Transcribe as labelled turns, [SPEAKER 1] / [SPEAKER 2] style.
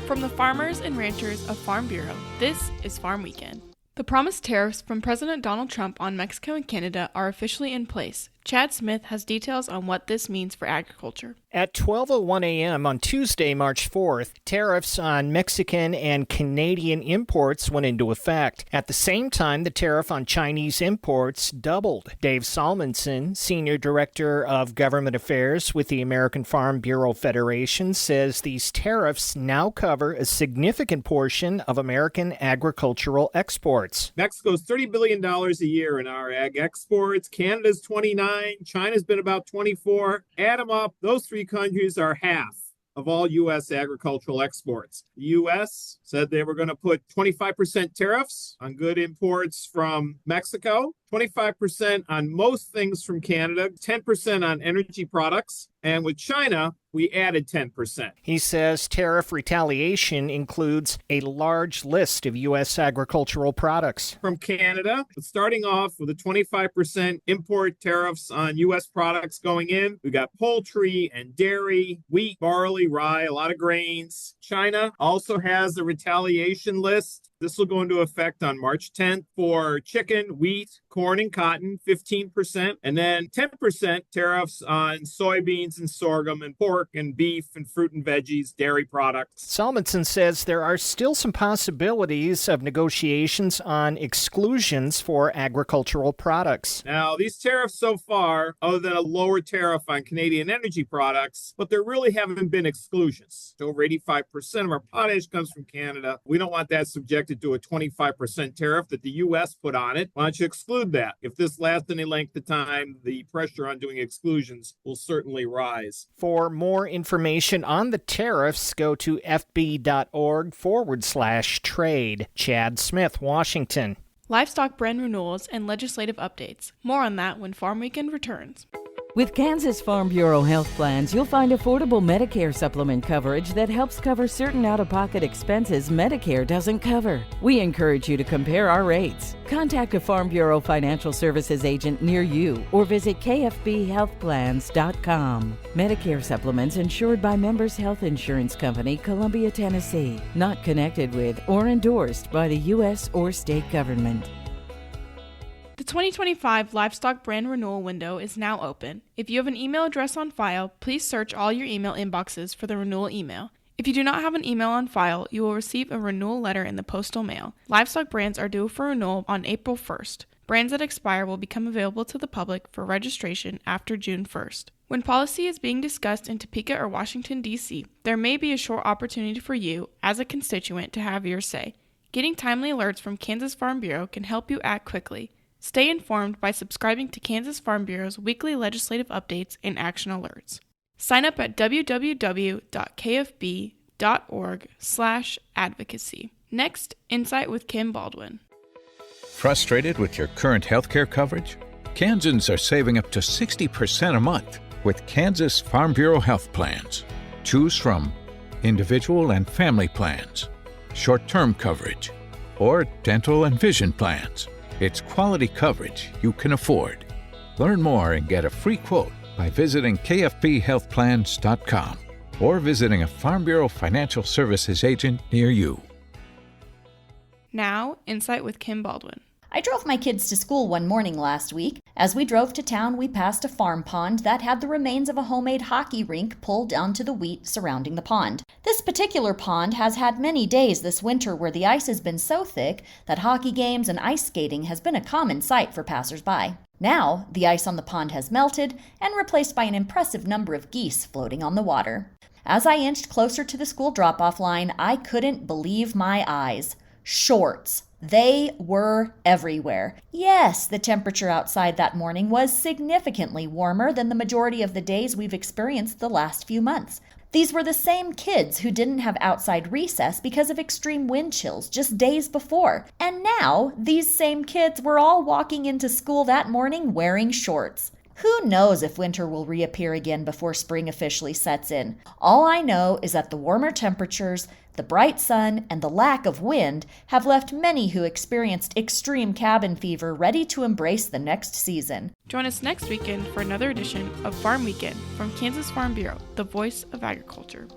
[SPEAKER 1] From the farmers and ranchers of Farm Bureau, this is Farm Weekend. The promised tariffs from President Donald Trump on Mexico and Canada are officially in place. Chad Smith has details on what this means for agriculture.
[SPEAKER 2] At 12:01 a.m. on Tuesday, March 4th, tariffs on Mexican and Canadian imports went into effect. At the same time, the tariff on Chinese imports doubled. Dave Salmonson, Senior Director of Government Affairs with the American Farm Bureau Federation, says these tariffs now cover a significant portion of American agricultural exports.
[SPEAKER 3] Mexico's $30 billion a year in our ag exports. Canada's 29. China's been about 24. Add them up. Those three countries are half of all U.S. agricultural exports. The U.S. said they were going to put 25% tariffs on good imports from Mexico, 25% on most things from Canada, 10% on energy products, and with China, we added 10%.
[SPEAKER 2] He says tariff retaliation includes a large list of U.S. agricultural products.
[SPEAKER 3] From Canada, starting off with a 25% import tariffs on U.S. products going in. We got poultry and dairy, wheat, barley, rye, a lot of grains. China also has a retaliation list. This will go into effect on March 10th for chicken, wheat, corn, and cotton, 15%, and then 10% tariffs on soybeans and sorghum and pork and beef and fruit and veggies, dairy products.
[SPEAKER 2] Salmonson says there are still some possibilities of negotiations on exclusions for agricultural products.
[SPEAKER 3] Now, these tariffs so far, other than a lower tariff on Canadian energy products, but there really haven't been exclusions. Over 85% of our potash comes from Canada. We don't want that subjected to a 25% tariff that the U.S. put on it. Why don't you exclude that? If this lasts any length of time, the pressure on doing exclusions will certainly rise.
[SPEAKER 2] For more information on the tariffs, go to fb.org/trade. Chad Smith, Washington.
[SPEAKER 1] Livestock brand renewals and legislative updates. More on that when Farm Weekend returns.
[SPEAKER 4] With Kansas Farm Bureau health plans, you'll find affordable Medicare supplement coverage that helps cover certain out-of-pocket expenses Medicare doesn't cover. We encourage you to compare our rates. Contact a Farm Bureau financial services agent near you or visit kfbhealthplans.com. Medicare supplements insured by Members Health Insurance Company, Columbia, Tennessee. Not connected with or endorsed by the U.S. or state government.
[SPEAKER 1] The 2025 Livestock Brand Renewal window is now open. If you have an email address on file, please search all your email inboxes for the renewal email. If you do not have an email on file, you will receive a renewal letter in the postal mail. Livestock brands are due for renewal on April 1st. Brands that expire will become available to the public for registration after June 1st. When policy is being discussed in Topeka or Washington, D.C., there may be a short opportunity for you, as a constituent, to have your say. Getting timely alerts from Kansas Farm Bureau can help you act quickly. Stay informed by subscribing to Kansas Farm Bureau's weekly legislative updates and action alerts. Sign up at www.kfb.org/advocacy. Next, Insight with Kim Baldwin.
[SPEAKER 5] Frustrated with your current healthcare coverage? Kansans are saving up to 60% a month with Kansas Farm Bureau health plans. Choose from individual and family plans, short-term coverage, or dental and vision plans. It's quality coverage you can afford. Learn more and get a free quote by visiting kfbhealthplans.com or visiting a Farm Bureau financial services agent near you.
[SPEAKER 1] Now, Insight with Kim Baldwin.
[SPEAKER 6] I drove my kids to school one morning last week. As we drove to town, we passed a farm pond that had the remains of a homemade hockey rink pulled onto the wheat surrounding the pond. This particular pond has had many days this winter where the ice has been so thick that hockey games and ice skating has been a common sight for passersby. Now, the ice on the pond has melted and replaced by an impressive number of geese floating on the water. As I inched closer to the school drop-off line, I couldn't believe my eyes. Shorts. They were everywhere. Yes, the temperature outside that morning was significantly warmer than the majority of the days we've experienced the last few months. These were the same kids who didn't have outside recess because of extreme wind chills just days before. And now, these same kids were all walking into school that morning wearing shorts. Who knows if winter will reappear again before spring officially sets in? All I know is that the warmer temperatures, the bright sun, and the lack of wind have left many who experienced extreme cabin fever ready to embrace the next season.
[SPEAKER 1] Join us next weekend for another edition of Farm Weekend from Kansas Farm Bureau, the voice of agriculture.